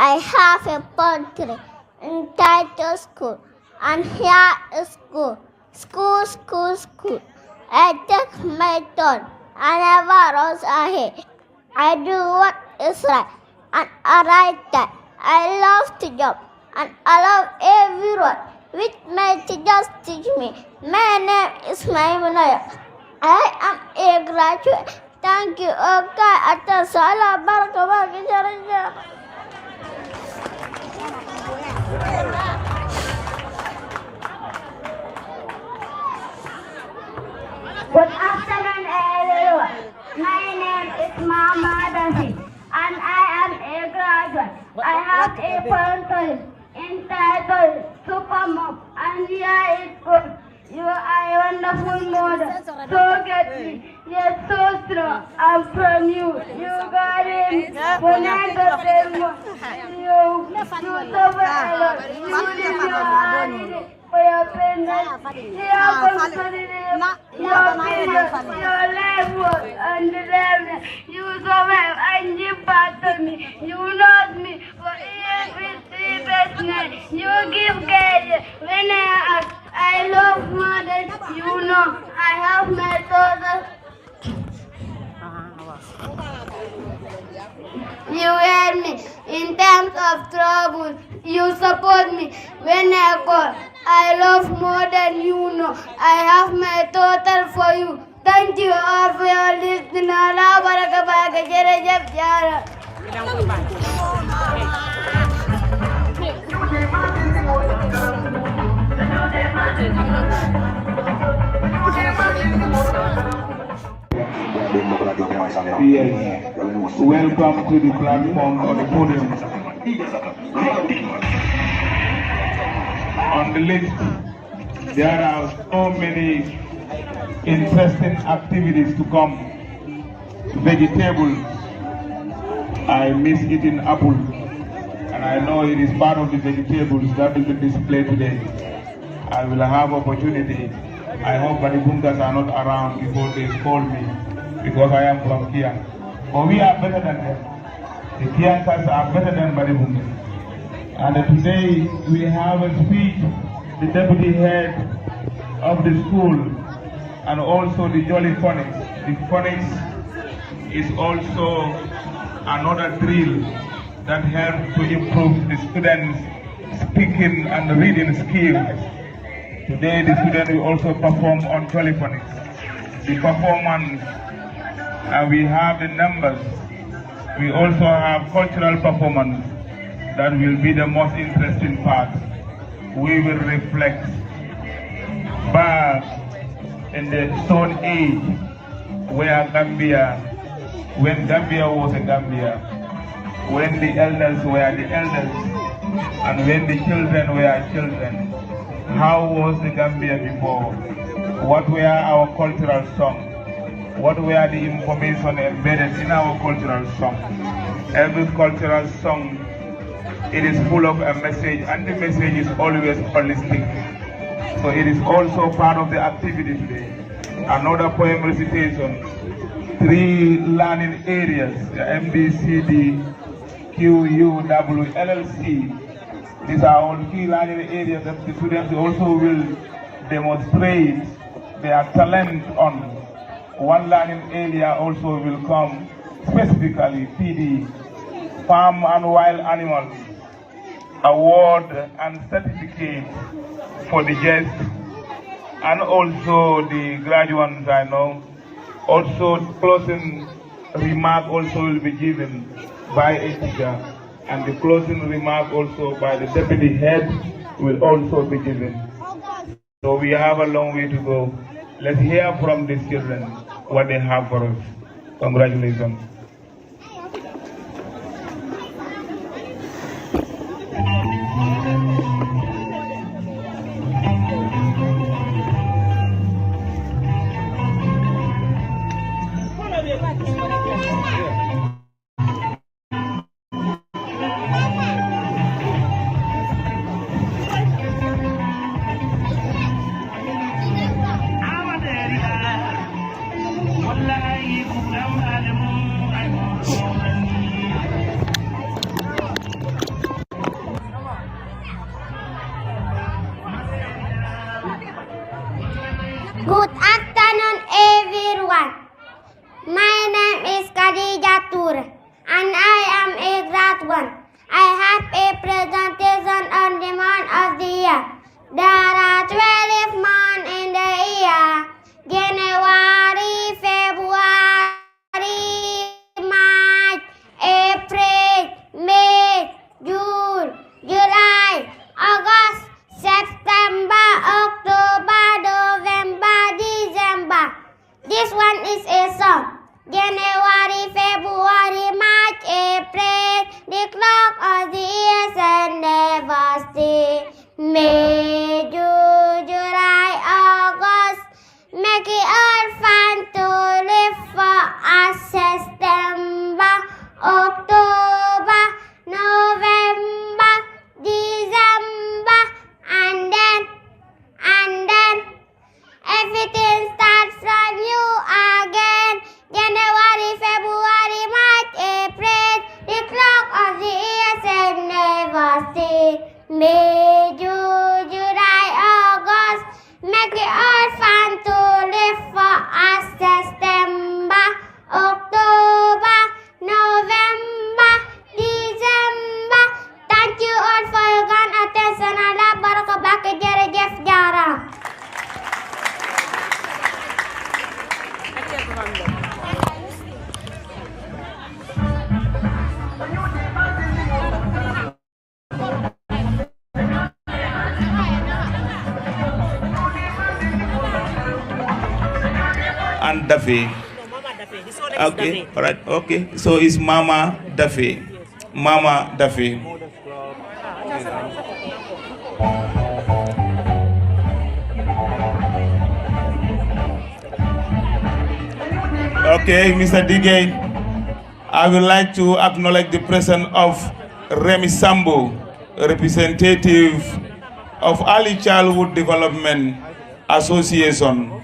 I have a poultry entitled school, and here is school. School, school, school. I take my turn. I never rush ahead. I do what is right, and I write that. I love to jump, and I love everyone, which my teachers teach me. My name is Maimunaya. I am a graduate. Thank you. Okay, atasala baraka. Good afternoon, everyone. My name is Mama Dasi, and I am a graduate. I have a poultry entitled Supermom, and here is good. You are a wonderful mother. So get me. You're so strong. I'm from you. You got him. When I got them, you survive. You live your life for your parents. You are your life was undeserved. You survive and you battle me. You love me for every business. You give care when I ask. I love mother. You know I have my daughter. You help me in times of trouble. You support me when I call. I love more than you know. I have my total for you. Thank you all for your listening. Allah baraka baraka jere jab jara. Yes. Welcome to the platform or the podium. On the list, there are so many interesting activities to come. Vegetables. I miss eating apple, and I know it is part of the vegetables that will be displayed today. I will have opportunity. I hope that the Bungas are not around before they scold me, because I am from Kia. But we are better than them. The Kiankas are better than Maribungas. And today we have a speech, the deputy head of the school, and also the Jolly Phonics. The Phonics is also another drill that helps to improve the students' speaking and reading skills. Today the students will also perform on Jolly Phonics. The performance, and we have the numbers. We also have cultural performance that will be the most interesting part. We will reflect back in the Stone Age, where when Gambia was a Gambia, when the elders were the elders, and when the children were children. How was the Gambia before? What were our cultural songs? What were the information embedded in our cultural song? Every cultural song, it is full of a message, and the message is always holistic. So it is also part of the activity today. Another poem recitation, 3 learning areas, the MDCD, QUW, LLC. These are all key learning areas that the students also will demonstrate their talent on. One learning area also will come specifically PD, Farm and Wild Animals, award and certificate for the guests, and also the graduates, I know. Also closing remark also will be given by a teacher, and the closing remark also by the deputy head will also be given. So we have a long way to go. Let's hear from these children what they have for us. Congratulations. Good afternoon, everyone. My name is Khadija Toure, and I am a grade 1. I have a presentation on the month of the year. There are 12 months in the year: January, February, March, April, May, June, July, August, September, October, November, December. This one is a song. January, February, March, April, the clock of the years and never stay. May, June, July, August, make it all fun to live for us. September, October, November, December, and then everything starts from you again. January, February, March, April, the clock of the years and never stay. May, June, July, August, make it all fun to live for us. September, October, November, December. Thank you all for your kind attention. Allah barakah Jeff Jara. And Duffy. Okay, all right, okay. So it's Mama Duffy. Mama Duffy. Okay, Mr. Digay, I would like to acknowledge the presence of Remy Sambo, a representative of Early Childhood Development Association.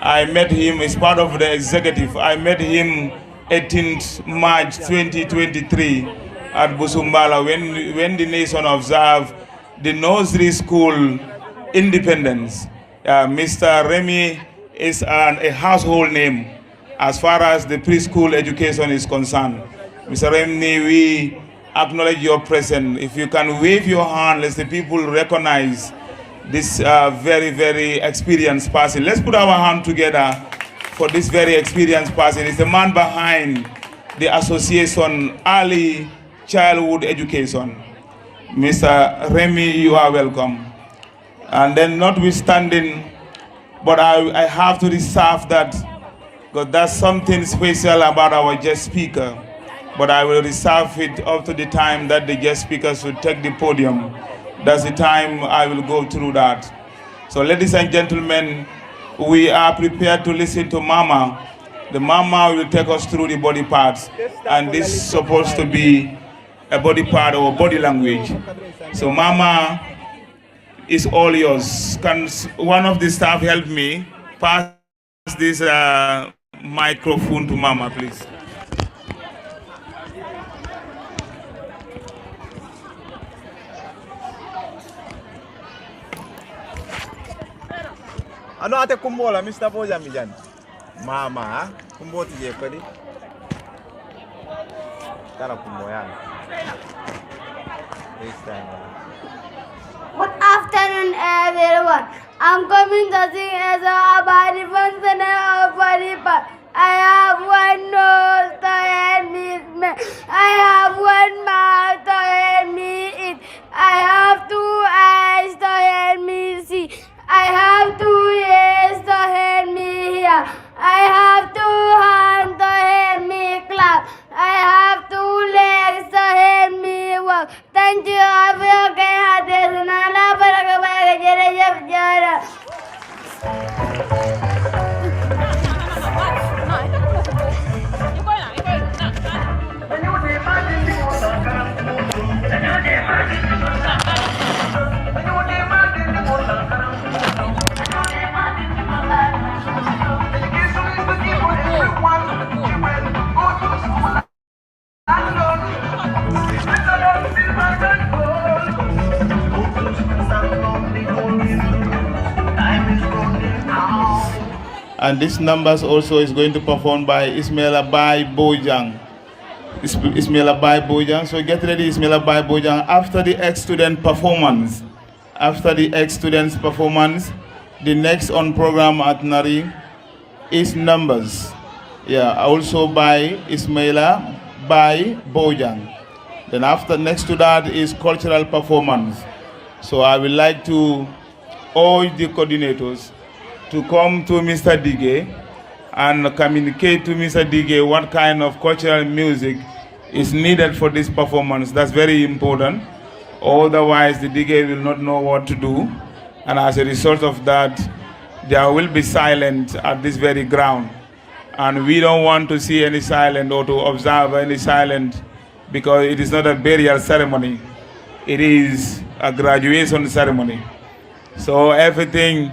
I met him as part of the executive. I met him 18th March 2023 at Busumbala when the nation observed the nursery school independence. Mr. Remy is a household name as far as the preschool education is concerned. Mr. Remy, we acknowledge your presence. If you can wave your hand, let the people recognize this very, very experienced person. Let's put our hand together for this very experienced person. It's the man behind the association Early Childhood Education. Mr. Remy, you are welcome. And then notwithstanding, but I have to reserve that, because that's something special about our guest speaker. But I will reserve it up to the time that the guest speaker should take the podium. That's the time I will go through that. So ladies and gentlemen, we are prepared to listen to Mama. The Mama will take us through the body parts. And this is supposed to be a body part or body language. So Mama is all yours. Can one of the staff help me pass this microphone to Mama, please? Ano ate kumbola Mr. Boja mijan. Mama, kumbo tije kweli. Tara kumbo yana. Good afternoon, everyone. I'm coming to sing as a body function of body part. I have one nose to help me smell. I have one mouth to help me eat. I have 2 eyes to help me see. I have 2 ears to help me hear. I have 2 hands to help me clap. I have 2 legs to help me walk. Thank you, Africa. And this numbers also is going to perform by Ismaila Bai Bojang. Ismaila Bai Bojang. So get ready, Ismaila Bai Bojang. After the ex-student performance, the next on program at Nari is numbers. Yeah, also by Ismaila Bai Bojang. Then after, next to that is cultural performance. So I would like to urge the coordinators to come to Mr. Dige and communicate to Mr. Dige what kind of cultural music is needed for this performance. That's very important. Otherwise, the Dige will not know what to do. And as a result of that, there will be silence at this very ground. And we don't want to see any silence or to observe any silence, because it is not a burial ceremony. It is a graduation ceremony. So everything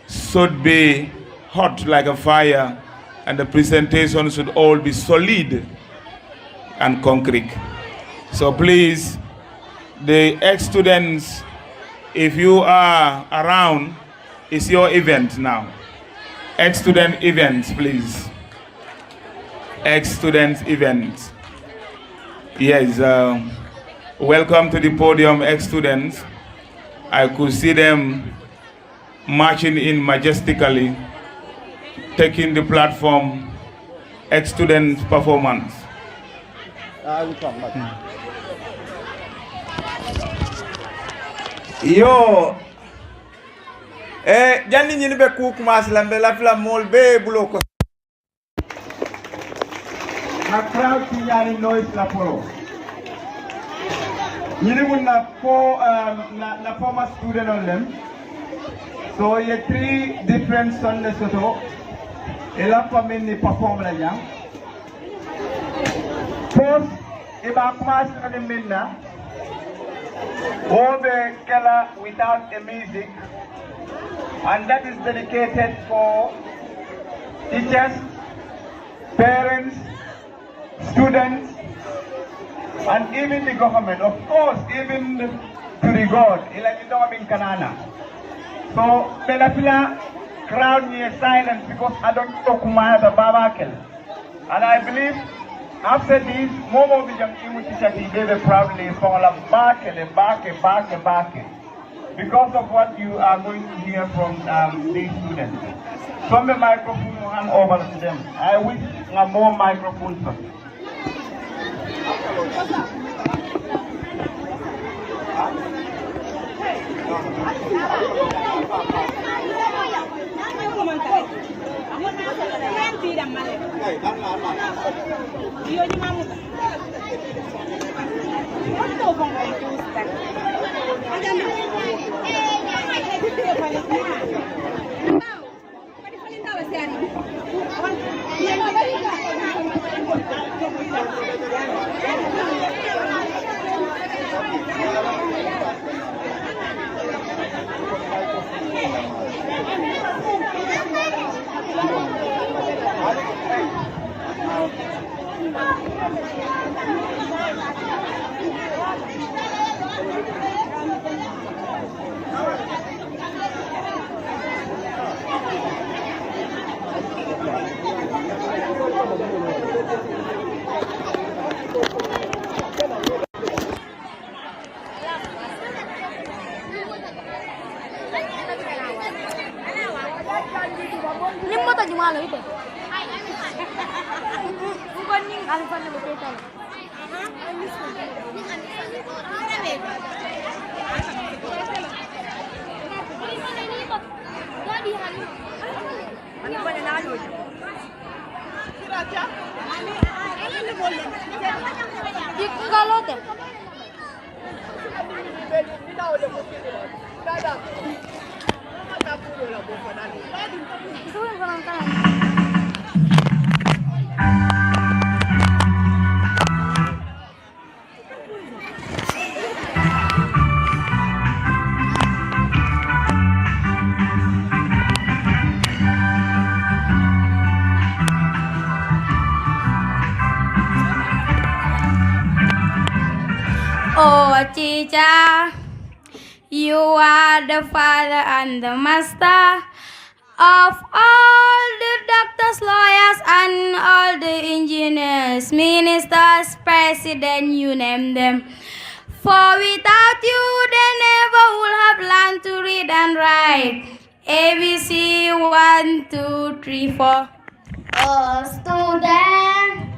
should be hot like a fire, and the presentation should all be solid and concrete. So please, the ex-students, if you are around, it's your event now. Ex-student events, please. Ex-student events. Yes, welcome to the podium, ex-students. I could see them marching in majestically, taking the platform, ex-student performance. Yo, janni ñini be ku commencé lambe la fla mol be bulo ko Na crowd signali noise la polo. Ñini mun na na former student on them. So you have 3 different Sunday soto. Ela family perform la jang. First, iba commencé na de minna. Obe kala without a music, and that is dedicated for teachers, parents, students, and even the government. Of course, even to the God. In Kanana. So, Belafila crowd near silence because I don't talk the Babakel. And I believe after this, more of the young people they will proudly fall back and back. Because of what you are going to hear from these students. From the microphone, hand over to them. I wish more microphones. Oh, teacher, you are the father and the master of all the doctors, lawyers, and all the engineers, ministers, president, you name them. For without you, they never would have learned to read and write. ABC 1, 2, 3, 4. Oh, student,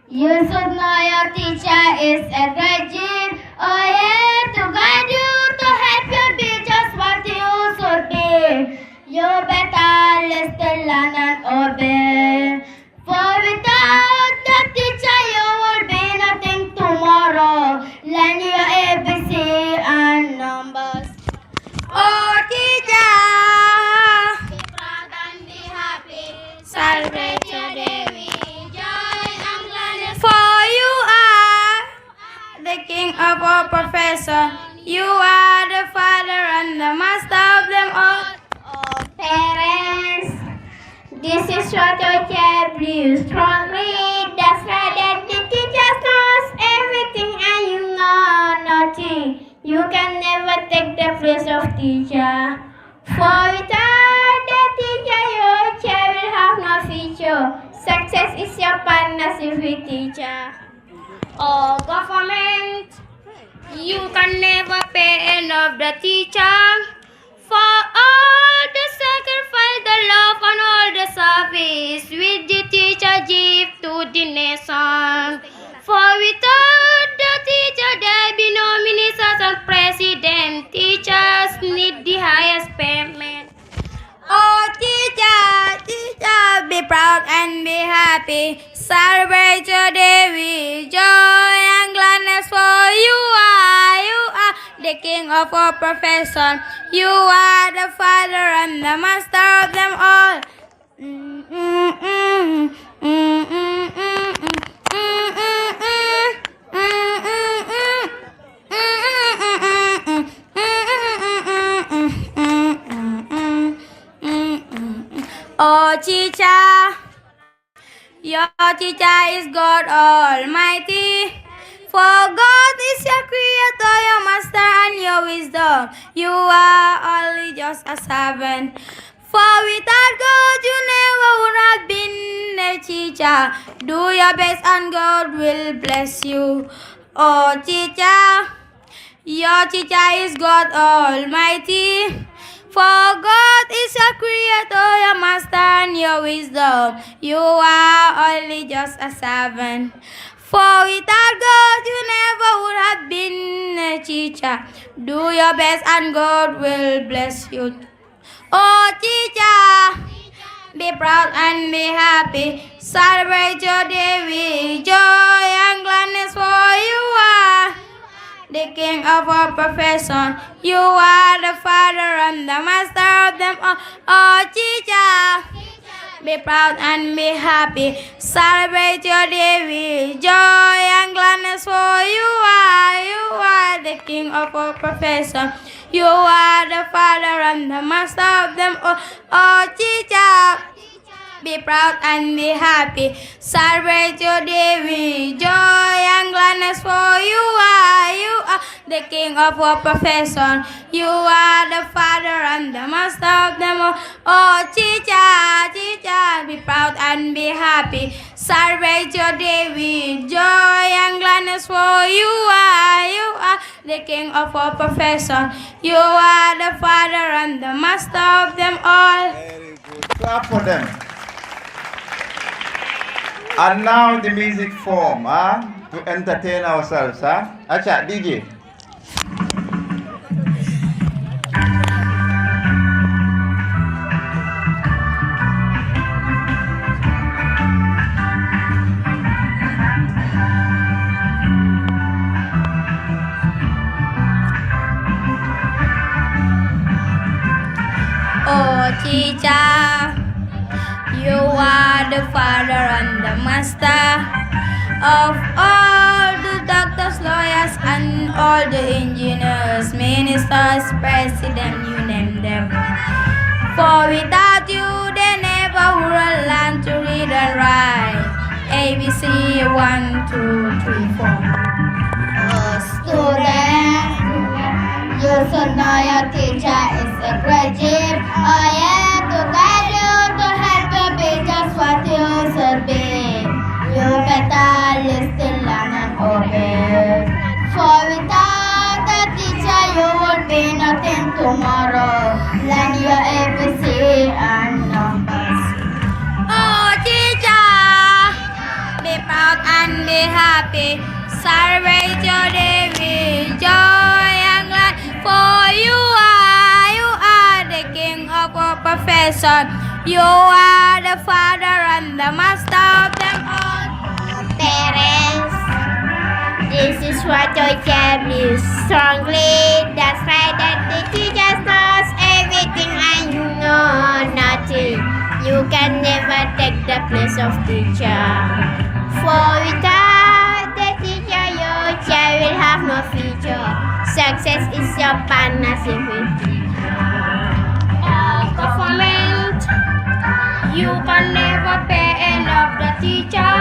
you should know your teacher is a graduate. Oh, yeah, to guide you, to help you be just what you should be. You better listen, learn, and obey. For without the teacher, you will be nothing tomorrow. Learn your ABC and numbers. Oh, teacher, Be proud and be happy. celebrate your day with joy and gladness. for you are the king of all professor. You are the father and the master of them all. Oh, parents, this is what your child believes strongly. That's why that the teacher knows everything and you know nothing. You can never take the place of teacher. For without the teacher, your child will have no future. Success is your partnership with teacher. Oh, government, you can never pay enough the teacher for all the sacrifice, the love, and all the service which the teacher give to the nation. For without the teacher, there be no ministers and president. Teachers need the highest payment. Oh, teacher, teacher, be proud and be happy. Celebrate your day with joy and gladness, for you are the king of all profession. You are the father and the master of them all. Oh, teacher, your teacher is God Almighty. For God is your creator, your master, and your wisdom. You are only just a servant. For without God, you never would have been a teacher. Do your best, and God will bless you. Oh, teacher, your teacher is God Almighty. For God is your creator, your master, and your wisdom. You are only just a servant. For without God, you never would have been a teacher. Do your best, and God will bless you. Oh, teacher, be proud and be happy. Celebrate your day with joy and gladness, for you are the king of all profession. You are the father and the master of them all. Oh, teacher, be proud and be happy. Celebrate your day with joy and gladness, for you are the king of all profession. You are the father and the master of them all. Oh, teacher, be proud and be happy. Celebrate your day with joy and gladness, for you are the king of all profession. You are the father and the master of them all. Oh, teacher, teacher, be proud and be happy. Celebrate your day with joy and gladness, for you are the king of all profession. You are the father and the master of them all. Very good. Clap for them. And now the music form, to entertain ourselves, Acha, DJ. Oh, teacher, you are the father and the master of all the doctors, lawyers, and all the engineers, ministers, president, you name them. For without you, they never would have learned to read and write. ABC 1, 2, 3, 4. Oh, student, you should know your teacher is a graduate. Oh, yeah, to guide you, to help you be just what tomorrow. Learn your ABC and numbers. Oh, teacher, be proud and be happy. Celebrate your day with joy and glad. For you are the king of all profession. You are the father and the master of them all. Parents, this is what I tell you strongly. That's right, that the teacher knows everything and you know nothing. You can never take the place of teacher. For without the teacher, your child will have no future. Success is your partnership with teacher. Government, you can never pay enough the teacher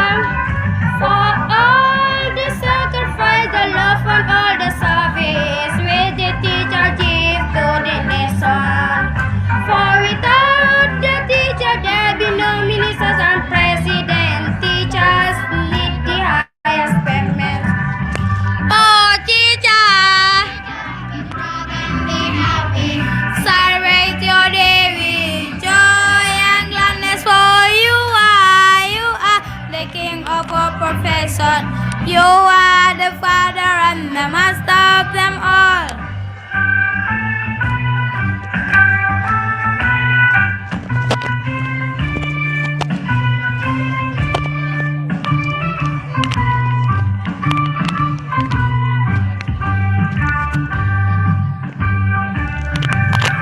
for all the sacrifice, the love, and all the service which the teacher give to the nation. For without the teacher, there be no ministers and president. Teachers need the highest payment. Oh, teacher, celebrate your day with joy and gladness. For you are the king of all profession. You are the father and the master of them all.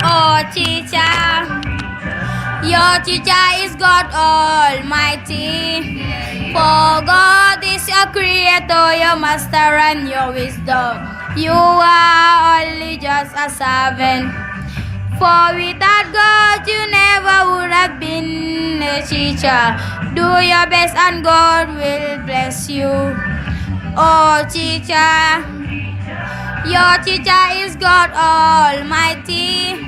Oh, teacher, your teacher is God Almighty. For God is your creator, your master and your wisdom. You are only just a servant. For without God, you never would have been a teacher. Do your best and God will bless you. Oh, teacher, your teacher is God Almighty.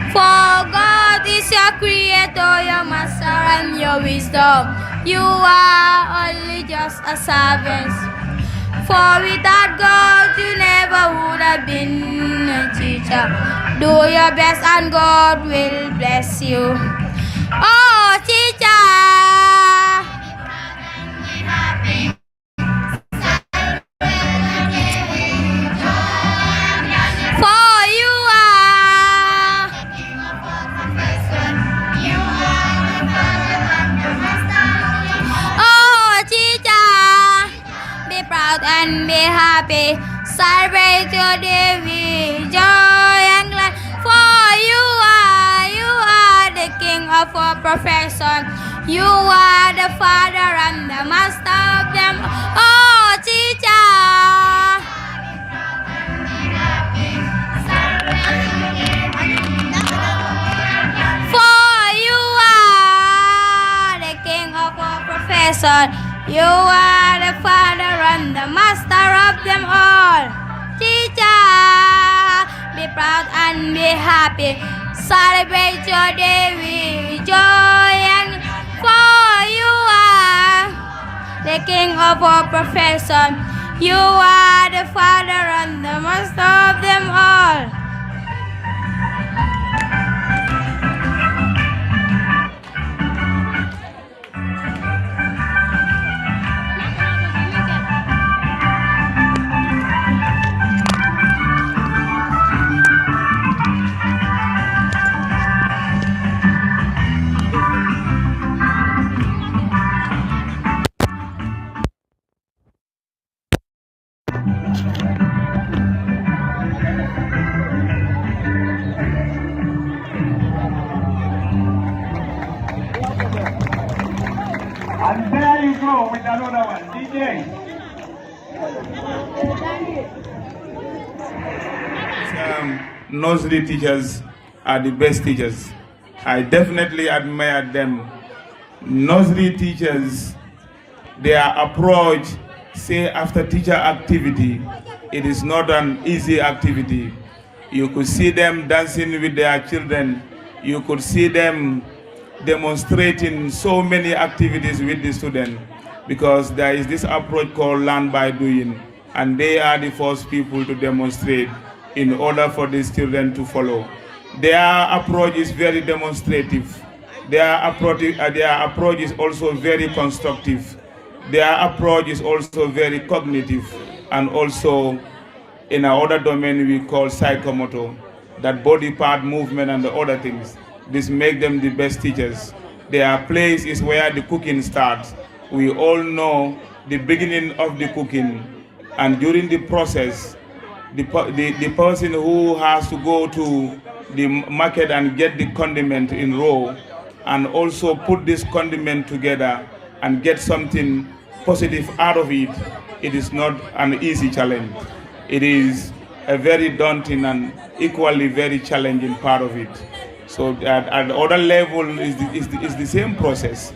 For God is your creator, your master and your wisdom. You are only just a servant. For without God, you never would have been a teacher. Do your best and God will bless you. Oh, teacher! For you are oh, teacher, be proud and be happy. Celebrate your day with joy and glad. For you are the king of all profession. You are the father and the master of them. Oh, teacher. For you are the king of all profession. You are the father and the master of them all. Teacher, be proud and be happy. Celebrate your day with joy and for you are the king of all profession. You are the father and the master of them all. And there you go with another one. DJ. Nursery teachers are the best teachers. I definitely admire them. Nursery teachers, their approach, say after teacher activity, it is not an easy activity. You could see them dancing with their children. You could see them demonstrating so many activities with the students because there is this approach called learn by doing, and they are the first people to demonstrate in order for these children to follow. Their approach is very demonstrative. Their approach is also very constructive. Their approach is also very cognitive, and also in another domain we call psychomotor, that body part movement and the other things. This make them the best teachers. Their place is where the cooking starts. We all know the beginning of the cooking, and during the process, the person who has to go to the market and get the condiment in raw, and also put this condiment together and get something positive out of it, it is not an easy challenge. It is a very daunting and equally very challenging part of it. So at the other level is the same process,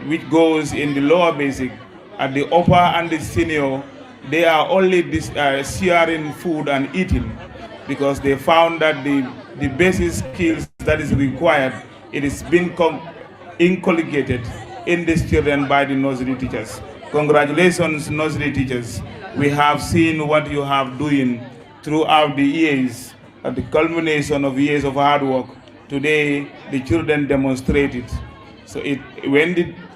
which goes in the lower basic. At the upper and the senior, they are only sharing food and eating, because they found that the basic skills that is required, it is being inculcated in these children by the nursery teachers. Congratulations, nursery teachers. We have seen what you have doing throughout the years, at the culmination of years of hard work. Today, the children demonstrate it. So in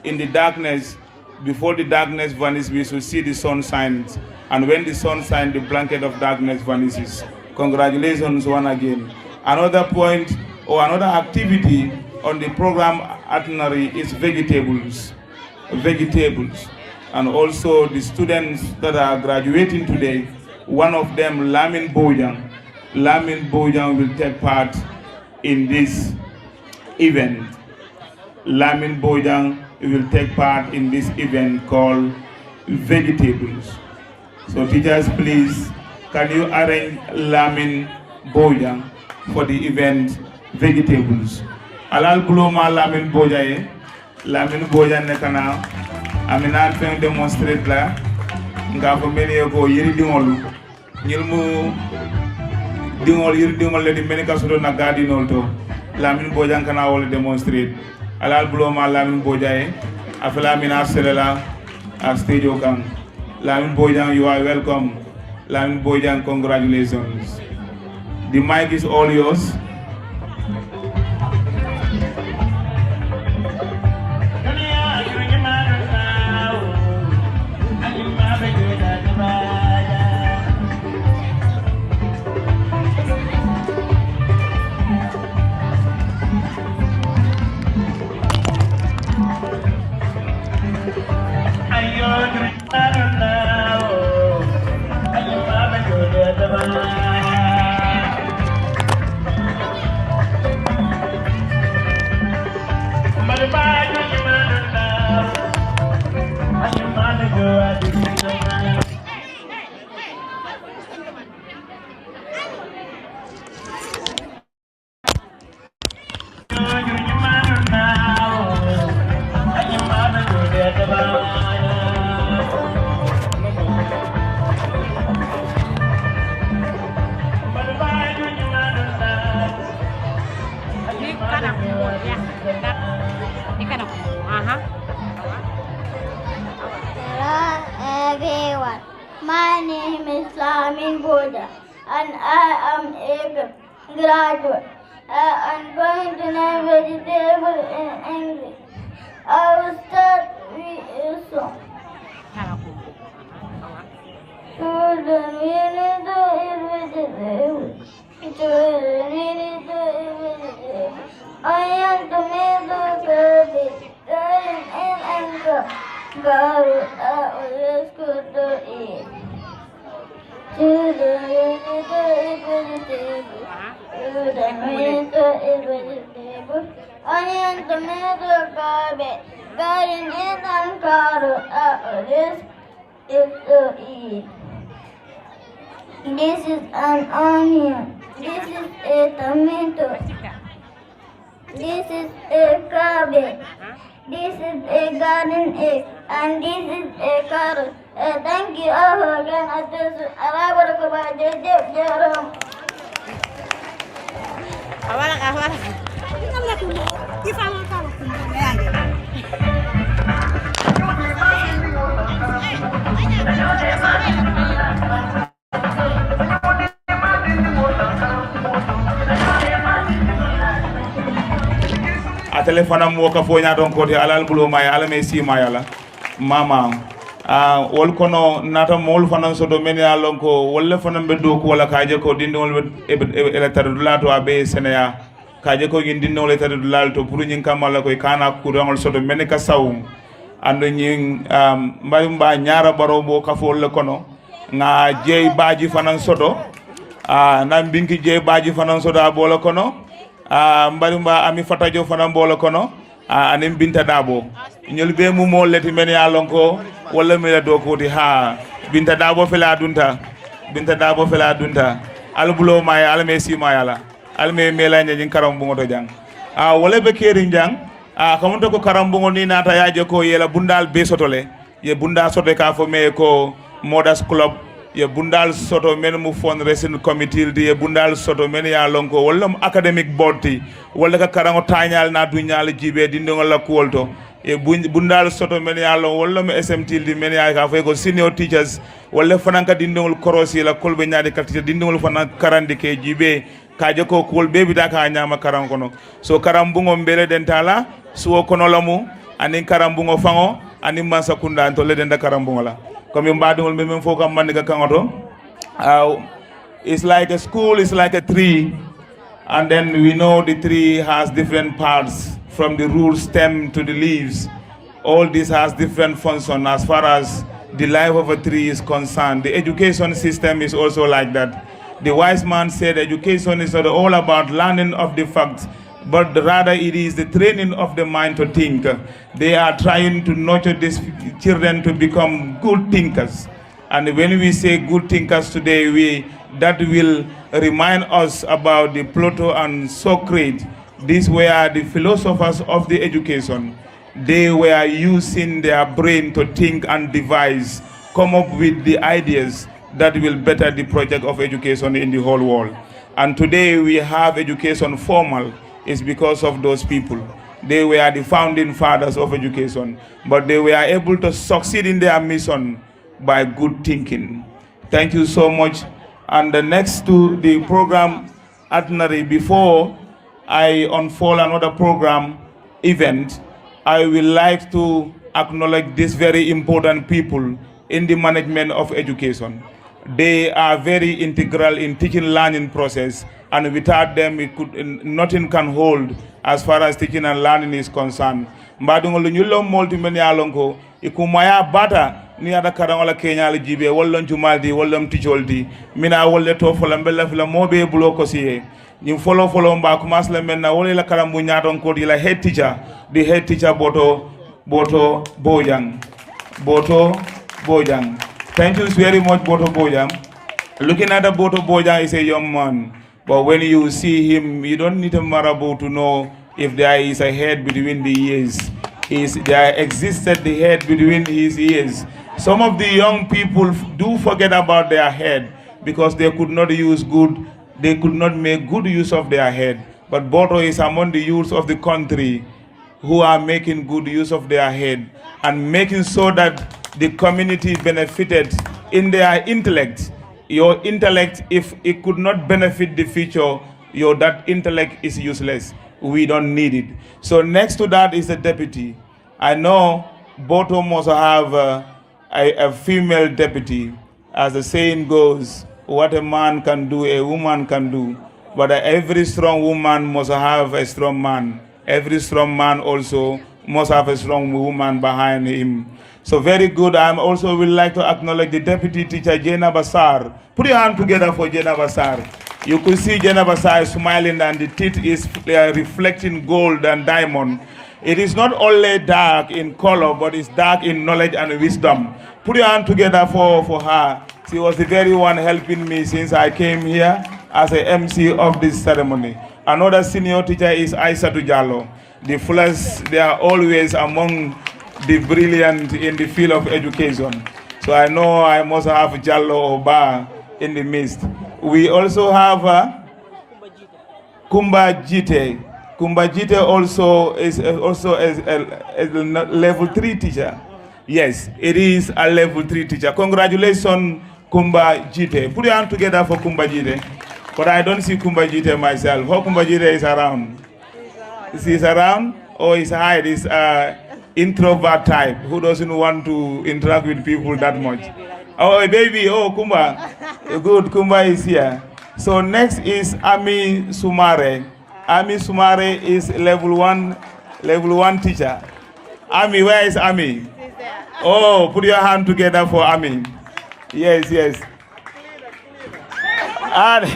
the darkness, before the darkness vanishes, we should see the sun shines. And when the sun shines, the blanket of darkness vanishes. Congratulations once again. Another point or another activity on the program itinerary is vegetables. And also the students that are graduating today, one of them, Lamin Bojang will take part in this event. Lamin Bojang will take part in this event called vegetables. So teachers, please, can you arrange Lamin Bojang for the event vegetables? Alal Bloma Lamin Bojaye, Lamin Bojan nekana, aminat fen demonstrate la, nga family ko yiri dingolu, nyilmu dingol yiri dingol le di menika sodo na gadi nolto, Lamin Bojan kana wole demonstrate. Alal Bloma Lamin Bojaye, afela mina selela at stage okam. Lamin Bojan, you are welcome. Lamin Bojan, congratulations. The mic is all yours. Hello everyone, my name is Lamin Boda and I am a graduate. I am going to name vegetable in English. I will start with a song. Children, we need to eat vegetables. Children, we need to eat vegetables. Onion, tomato, cabbage, carrot, and carrot are always good to eat. Children, we need to eat vegetables. Children, we need to eat vegetables. Onion, tomato, cabbage, carrot, and carrot are always good to eat. This is an onion. This is a tomato. This is a cabbage. This is a garden egg. And this is a carrot. Thank you all again. a telephone mo ka fo nyaton ko te alal bulo may ala me si mayala mama wol kono nata mol fanan so do men ya lonko wolle fanan be do ko wala kaaje ko dindol e tare dulato abe senaya kaaje ko gin dindol e tare dulalto pour nyin kamala ko kana ku rangol so do men ka sawum ando nyin mba nyaara baro bo ka fo le kono nga jey baaji fanan soto nan binki jey baaji fanan soto abolo kono mba ami fatajo fanan bolo kono anim binta dabo ñol be mu mo leti men ya lonko wala mi la do ko di ha binta dabo fela dunta albulo may alme si mayala alme mela ñin karam bu ngoto jang wala be keri jang kamunta ko karam bu ngoni nata yaaje ko yela bundal be sotole ye bunda soto ka fo me ko modas club ye bundal soto men mu fundraising committee di ye bundal soto men ya lonko wala academic board ti wala ka karango tañal na duñal jibe di ngol la kuolto e bundal soto men ya lon wala me SMT di men ya ka fay ko senior teachers wala fananka di ngol korosi la kolbe nyaade ka teacher di ngol fanan karandi ke jibe kaje ko kol bebi da ka nyama karam kono so karam bungo mbele den tala suwo kono lamu anin karam bungo fango anin mansa kunda to le den da karam bungo la comme mbadingol men fo kam mande ka kangoto it's like a school is like a tree, and then we know the tree has different parts from the root stem to the leaves. All this has different function as far as the life of a tree is concerned. The education system is also like that. The wise man said education is not all about learning of the facts, but rather it is the training of the mind to think. They are trying to nurture these children to become good thinkers. And when we say good thinkers today, that will remind us about the Plato and Socrates. These were the philosophers of the education. They were using their brain to think and devise, come up with the ideas that will better the project of education in the whole world. And today we have education formal. It's because of those people. They were the founding fathers of education, but they were able to succeed in their mission by good thinking. Thank you so much. And next to the program itinerary, before I unfold another program event, I would like to acknowledge these very important people in the management of education. They are very integral in teaching learning process, and without them nothing can hold as far as teaching and learning is concerned. Mbadungolo nyulo multimedia alonko ikumaya bata ni ada karangola Kenya jibe wallon jumaldi wallon ticholdi mina wolle to folambella fila mobe bloko siye nim follow mba kumas la menna wole la karambu nyaton ko di la head teacher boto bojang. Thank you very much, Boto Bojang. Looking at the Boto Bojang is a young man, but when you see him, you don't need a marabou to know if there is a head between the ears. There existed the head between his ears. Some of the young people do forget about their head because they could not make good use of their head. But Boto is among the youths of the country who are making good use of their head and making so that the community benefited in their intellect. Your intellect, if it could not benefit the future, that intellect is useless. We don't need it. So next to that is the deputy. I know Boto must have a female deputy. As the saying goes, what a man can do, a woman can do. But every strong woman must have a strong man. Every strong man also must have a strong woman behind him. So very good. I also would like to acknowledge the deputy teacher, Jena Basar. Put your hand together for Jena Basar. You could see Jena Basar smiling and the teeth is reflecting gold and diamond. It is not only dark in color, but it's dark in knowledge and wisdom. Put your hand together for her. She was the very one helping me since I came here as a MC of this ceremony. Another senior teacher is Aisa Tujalo. The fullest, they are always among the brilliant in the field of education. So I know I must have Jallo Oba in the midst. We also have Kumba Jite. Kumba Jite also is a level 3 teacher. Yes, it is a level 3 teacher. Congratulations, Kumba Jite. Put your hand together for Kumba Jite. But I don't see Kumba Jite myself. How Kumba Jite is around? Is he around? or is hide, is introvert type who doesn't want to interact with people that much. Oh, baby, oh, Kumba. Good, Kumba is here. So next is Ami Sumare. Ami Sumare is level one teacher. Ami, where is Ami? Oh, put your hand together for Ami. Yes, yes. And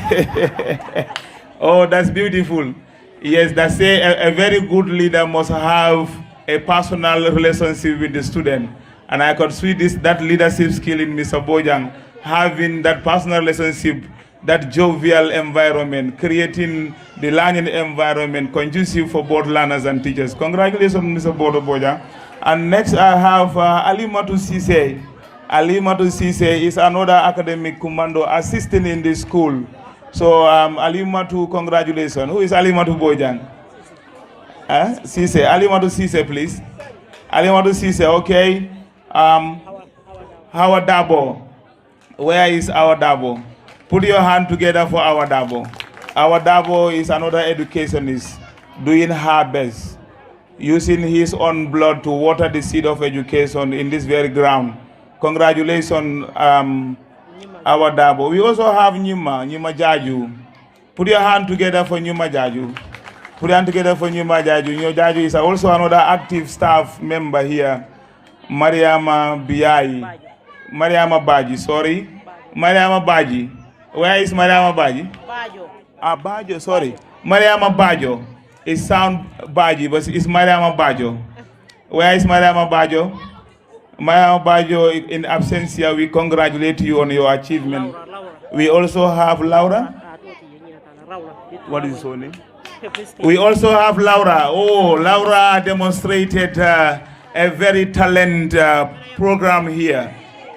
oh, that's beautiful. Yes, that's a very good leader must have a personal relationship with the student. And I could see that leadership skill in Mr. Bojang, having that personal relationship, that jovial environment, creating the learning environment conducive for both learners and teachers. Congratulations, Mr. Bodo Bojang. And next I have Alimatu Sise. Alimatu Sise is another academic commando assistant in the school. So Alimatu, congratulations. Who is Alimatu Bojang? Sise. Alimatu Sise, please. Alimatu Sise, okay. Our Dabo. Where is our Dabo? Put your hand together for our Dabo. Our Dabo is another educationist doing her best, using his own blood to water the seed of education in this very ground. Congratulations, our Dabo. We also have Nyuma Jaju. Put your hand together for Nyuma Jaju. Put your hand together for Nyuma Jaju. Nyuma Jaju is also another active staff member here. Mariama Biai. Mariama Baji, sorry. Mariama Baji. Where is Mariama Baji? Bajo. Bajo, sorry. Mariama Bajo. It sound Baji, but it's Mariama Bajo. Where is Mariama Bajo? Mariama Bajo, in absentia, we congratulate you on your achievement. We also have Laura. What is her name? We also have Laura. Oh, Laura demonstrated a very talented program here.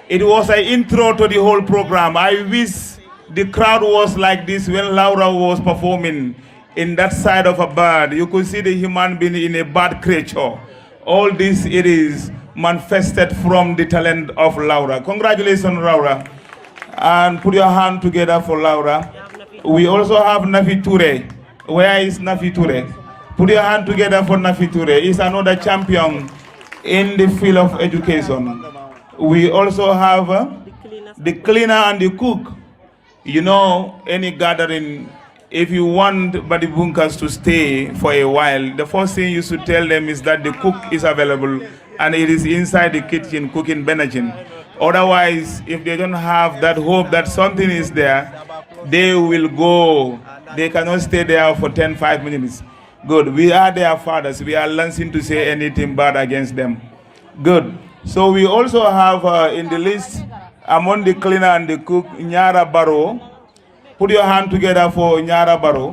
It was an intro to the whole program. I wish the crowd was like this when Laura was performing in that side of a bird. You could see the human being in a bird creature. All this, it is manifested from the talent of Laura. Congratulations, Laura. And put your hand together for Laura. We also have Nafi Ture. Where is Nafi Ture? Put your hand together for Nafi Ture. He's another champion in the field of education. We also have the cleaner and the cook. You know, any gathering, if you want body bunkers to stay for a while, the first thing you should tell them is that the cook is available and it is inside the kitchen cooking benachin. Otherwise, if they don't have that hope that something is there, they will go. They cannot stay there for 5 minutes. Good. We are their fathers. We are learning to say anything bad against them. Good. So we also have in the list, among the cleaner and the cook, Nyara Baro. Put your hand together for Nyara Baro.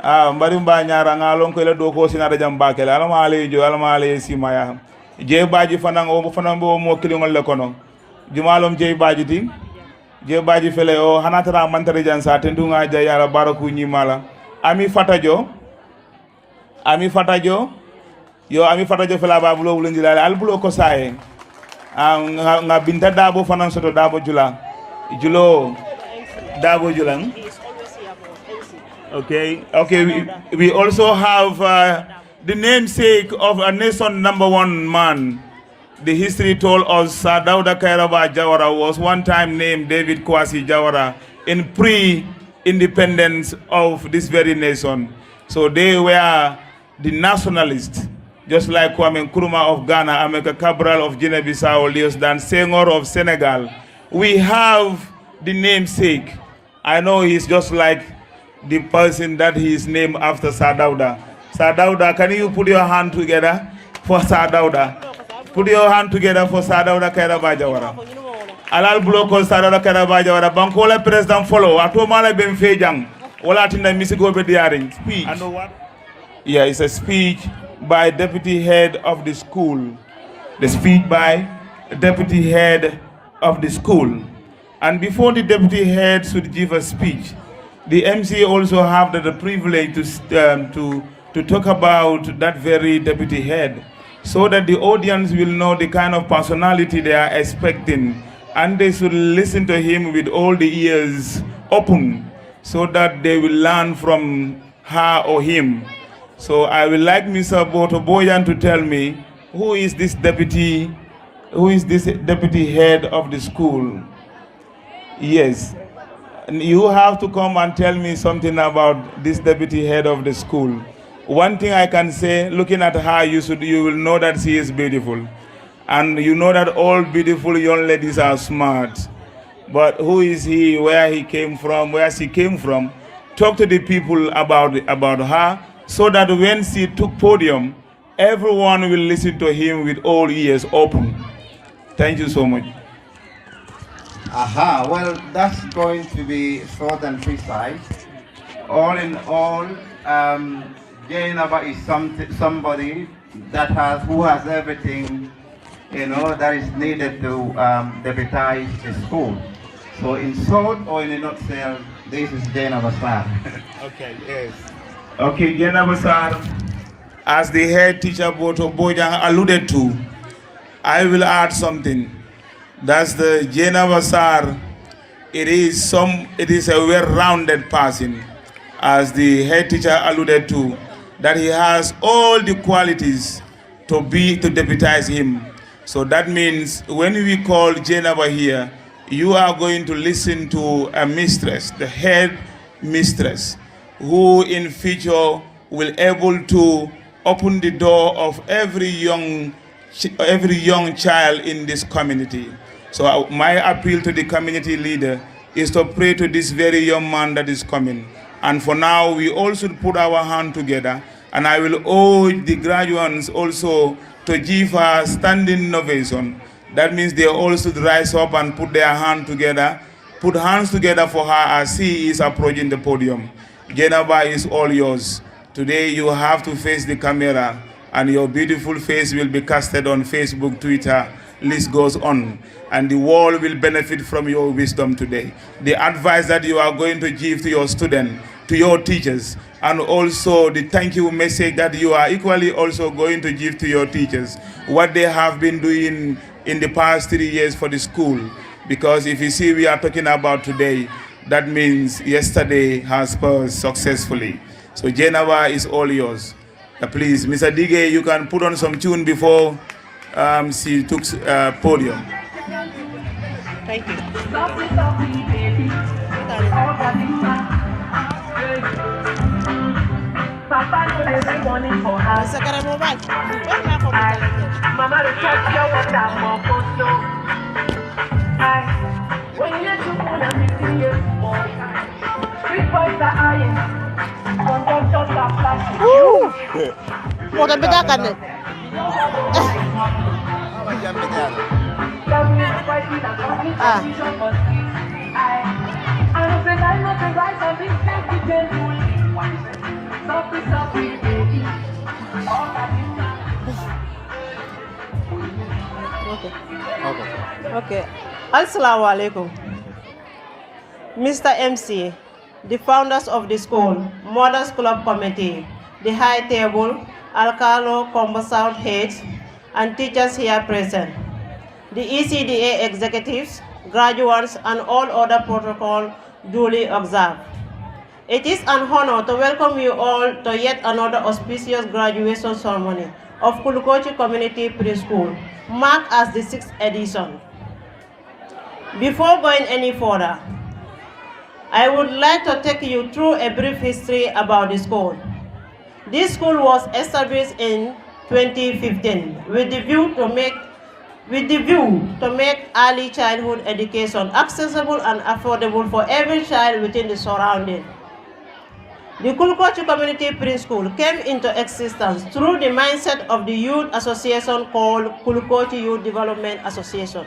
Marimba Nyara ngalong ko do ko sinara jambakela alamale jo alamale simaya. Je baji fanang o fanang bo mo kilingol le kono. Jumalom je baji ting. Je baji fele o hanatara mantare jansa tendunga ja yara baro ku nyimala. Ami Fatajo. Ami Fatajo. Yo Ami Fatajo fela ba bulo bulo njilale albulo ko sae. Nga binta dabo fanan soto dabo jula. Julo dabo julang. Okay. We also have the namesake of a nation #1 man. The history told us Sadauda Kairaba Jawara was one time named David Kwasi Jawara in pre-independence of this very nation. So they were the nationalists, just like Kwame Nkrumah of Ghana, Ameka Cabral of Guinea-Bissau, Leos Dan Senghor of Senegal. We have the namesake. I know he's just like the person that he is named after Sadauda. Sadauda, can you put your hand together for Sadauda? Put your hand together for Sadauda Kairaba Jawara. Alal bloko Sadauda Kairaba Jawara. Bankola president follow. Atomala ben fejang. Wala tinda misigo be diaring. Speech. I know what? Yeah, it's a speech by deputy head of the school. The speech by deputy head of the school. And before the deputy head should give a speech, the MC also have the privilege to talk about that very deputy head, so that the audience will know the kind of personality they are expecting, and they should listen to him with all the ears open, so that they will learn from her or him. So I would like Mr. Boto Boyan to tell me who is this deputy head of the school. Yes. And you have to come and tell me something about this deputy head of the school. One thing I can say, looking at her, you will know that she is beautiful. And you know that all beautiful young ladies are smart. But who is he, where he came from, where she came from? Talk to the people about her, so that when she took podium, everyone will listen to him with all ears open. Thank you so much. Aha, well, that's going to be short and precise. All in all, Jainaba is somebody who has everything, that is needed to deputize the school. So in short or in a nutshell, this is Jainaba Sar. Okay, yes. Okay, Jainaba Sar, as the head teacher Boto Bojang alluded to, I will add something. That's the Jainaba Sar. It is a well-rounded person, as the head teacher alluded to, that he has all the qualities to deputize him. So that means when we call Jainaba here, you are going to listen to a mistress, the head mistress, who in future will able to open the door of every young child in this community. So my appeal to the community leader is to pray to this very young man that is coming. And for now, we all should put our hand together. And I will urge the graduates also to give her standing ovation. That means they all should rise up and put their hand together, put hands together for her as she is approaching the podium. Jainaba is all yours. Today you have to face the camera, and your beautiful face will be casted on Facebook, Twitter, list goes on. And the world will benefit from your wisdom today. The advice that you are going to give to your students, to your teachers, and also the thank you message that you are equally also going to give to your teachers, what they have been doing in the past 3 years for the school. Because if you see we are talking about today, that means yesterday has passed successfully. So Jainaba is all yours. Please, Mr. Dige, you can put on some tune before she took podium. Thank you. Mau kan bedakan nih. Okay. Assalamualaikum. Mr. MC, the founders of the school, Mothers Club Committee, the High Table, Alcalo Combo South heads, and teachers here present, the ECDA executives, graduates, and all other protocol duly observed. It is an honor to welcome you all to yet another auspicious graduation ceremony of Kulukochi Community Preschool, marked as the 6th edition. Before going any further, I would like to take you through a brief history about the school. This school was established in 2015 with the view to make early childhood education accessible and affordable for every child within the surrounding. The Kulukochi Community Preschool came into existence through the mindset of the youth association called Kulukochi Youth Development Association.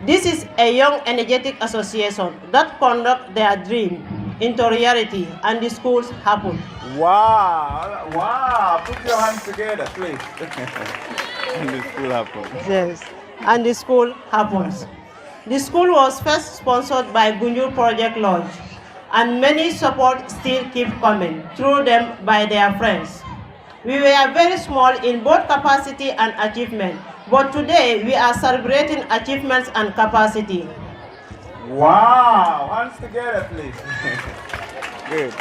This is a young, energetic association that conduct their dream into reality, and the schools happen. Wow, wow, put your hands together, please. And the school happens. Yes, and the school happens. The school was first sponsored by Gunjur Project Lodge, and many support still keep coming through them by their friends. We were very small in both capacity and achievement, but today we are celebrating achievements and capacity. Wow, hands together, please. Good.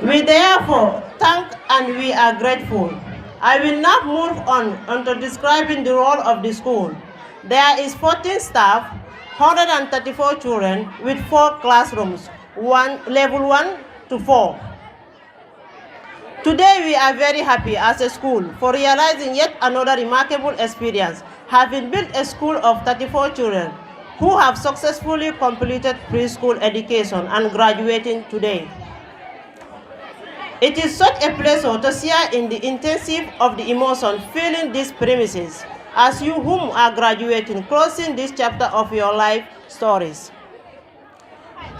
We therefore thank and we are grateful. I will now move on onto describing the role of the school. There is 14 staff, 134 children with 4 classrooms, level 1 to 4. Today we are very happy as a school for realizing yet another remarkable experience, having built a school of 34 children who have successfully completed preschool education and graduating today. It is such a pleasure to share in the intensive of the emotion filling these premises as you whom are graduating, closing this chapter of your life stories.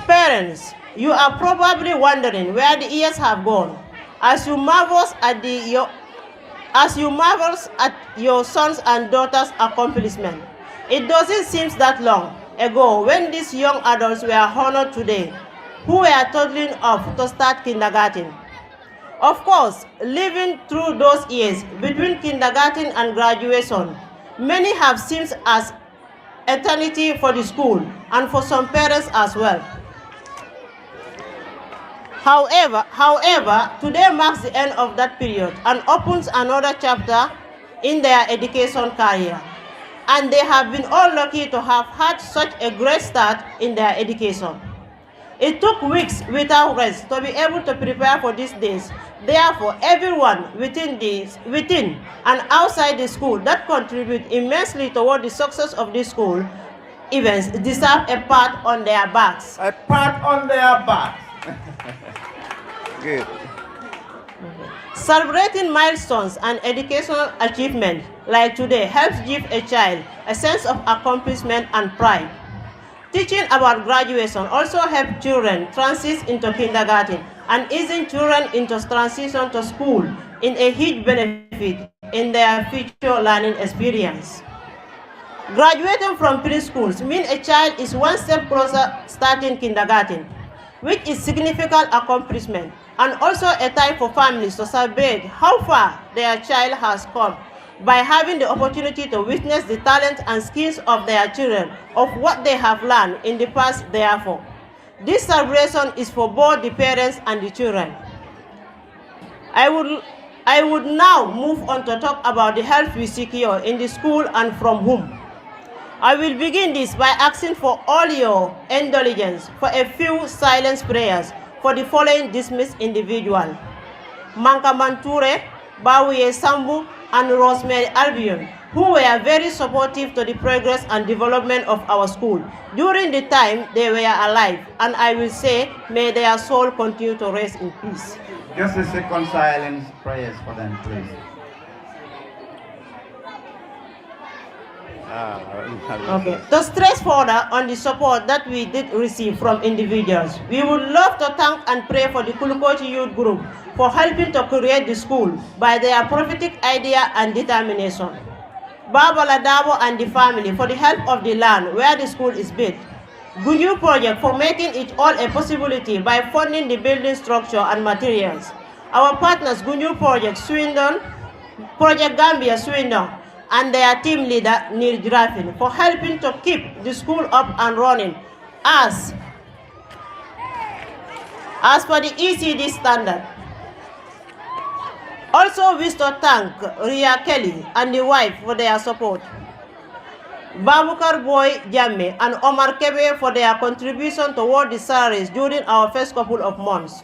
Parents, you are probably wondering where the years have gone as you marvel at your sons and daughters' accomplishment. It doesn't seem that long ago when these young adults were honored today, who were toddling off to start kindergarten. Of course, living through those years between kindergarten and graduation, many have seemed as eternity for the school and for some parents as well. However, today marks the end of that period and opens another chapter in their education career. And they have been all lucky to have had such a great start in their education. It took weeks without rest to be able to prepare for these days. Therefore, everyone within and outside the school that contribute immensely toward the success of this school events deserve a pat on their backs. A pat on their backs. Good. Celebrating milestones and educational achievement like today helps give a child a sense of accomplishment and pride. Teaching about graduation also helps children transit into kindergarten and easing children into transition to school in a huge benefit in their future learning experience. Graduating from preschools means a child is one step closer starting kindergarten, which is significant accomplishment and also a time for families to celebrate how far their child has come by having the opportunity to witness the talent and skills of their children of what they have learned in the past therefore. This celebration is for both the parents and the children. I would now move on to talk about the help we secure in the school and from whom. I will begin this by asking for all your indulgence for a few silent prayers for the following dismissed individuals: Manka Manture, Bawuye Sambu, and Rosemary Albion, who were very supportive to the progress and development of our school during the time they were alive, and I will say, may their soul continue to rest in peace. Just a second silence prayers for them, please. Okay. To stress further on the support that we did receive from individuals, we would love to thank and pray for the Kulukochi Youth Group for helping to create the school by their prophetic idea and determination. Baba Ladabo and the family for the help of the land where the school is built. Gunjur project for making it all a possibility by funding the building structure and materials. Our partners Gunjur Project Swindon, Project Gambia Swindon, and their team leader Neil Girafin for helping to keep the school up and running as per the ECD standard. Also wish to thank Ria Kelly and the wife for their support. Babukar Boy Jamme and Omar Kebe for their contribution toward the salaries during our first couple of months.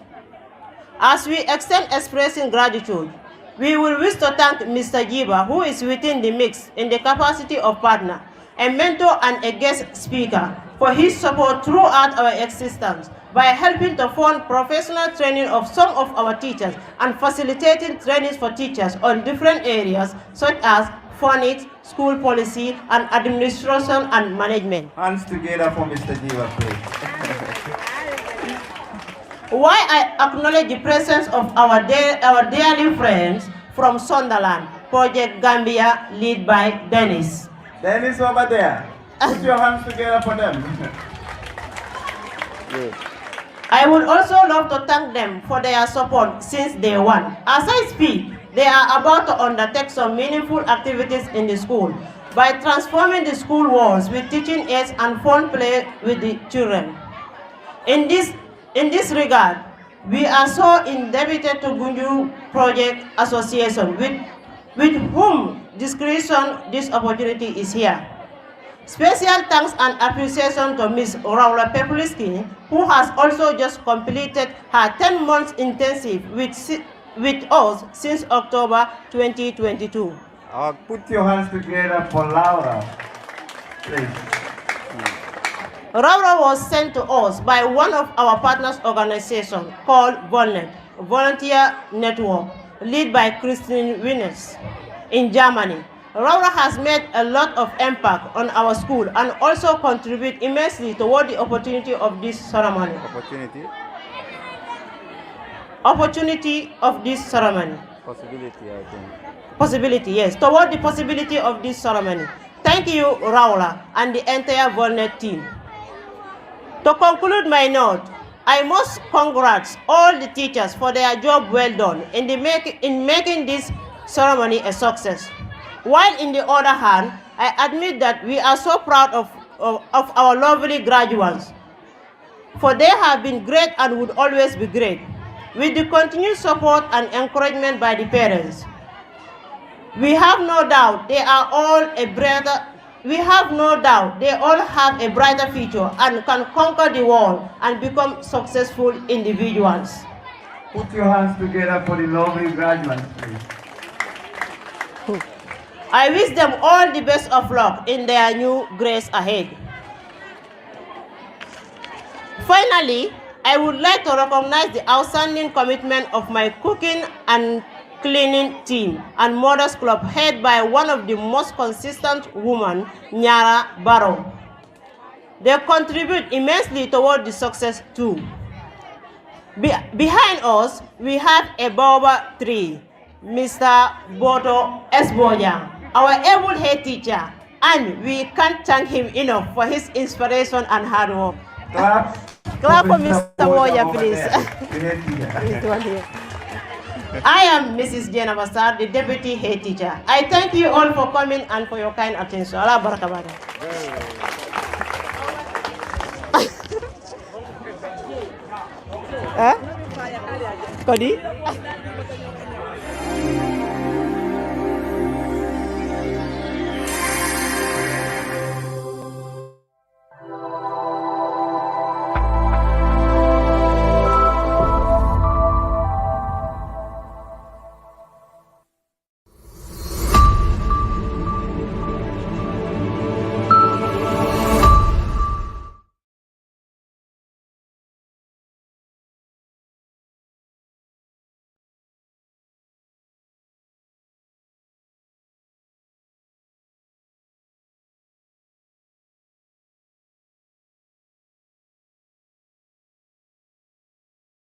As we extend expressing gratitude, we will wish to thank Mr. Jiba, who is within the mix in the capacity of partner, a mentor and a guest speaker, for his support throughout our existence by helping to fund professional training of some of our teachers and facilitating trainings for teachers on different areas such as phonics, school policy, and administration and management. Hands together for Mr. Jiva, please. Why I acknowledge the presence of our dearly friends from Sunderland, Project Gambia, led by Dennis. Dennis over there. Put your hands together for them. Good. I would also love to thank them for their support since day one. As I speak, they are about to undertake some meaningful activities in the school by transforming the school walls with teaching aids and fun play with the children. In this regard, We are so indebted to Gunjur Project Association, with whom discretion this opportunity is here. Special thanks and appreciation to Ms. Raula Pepuliski, who has also just completed her 10 months intensive with us since October 2022. Put your hands together for Laura, please. Raura was sent to us by one of our partners organizations called VOLNET, Volunteer Network, led by Christine Winners in Germany. Raura has made a lot of impact on our school and also contribute immensely toward the opportunity of this ceremony. Opportunity of this ceremony. Possibility, I think. Possibility, yes, toward the possibility of this ceremony. Thank you, Raula, and the entire VOLNET team. To conclude my note, I must congratulate all the teachers for their job well done in making this ceremony a success. While in the other hand, I admit that we are so proud of our lovely graduates, for they have been great and would always be great. With the continued support and encouragement by the parents, we have no doubt they all have a brighter future and can conquer the world and become successful individuals. Put your hands together for the lovely graduates, please. I wish them all the best of luck in their new grades ahead. Finally, I would like to recognize the outstanding commitment of my cooking and cleaning team and Mothers Club, headed by one of the most consistent women, Nyara Barrow. They contribute immensely toward the success too. Behind us, we have a baobab tree, Mr. Boto Esboja, our able head teacher, and we can't thank him enough for his inspiration and hard work. Clap for Mr. Boja, please. I am Mrs. Jena Basar, the deputy head teacher. I thank you all for coming and for your kind attention. Allah barakabada. Kodi?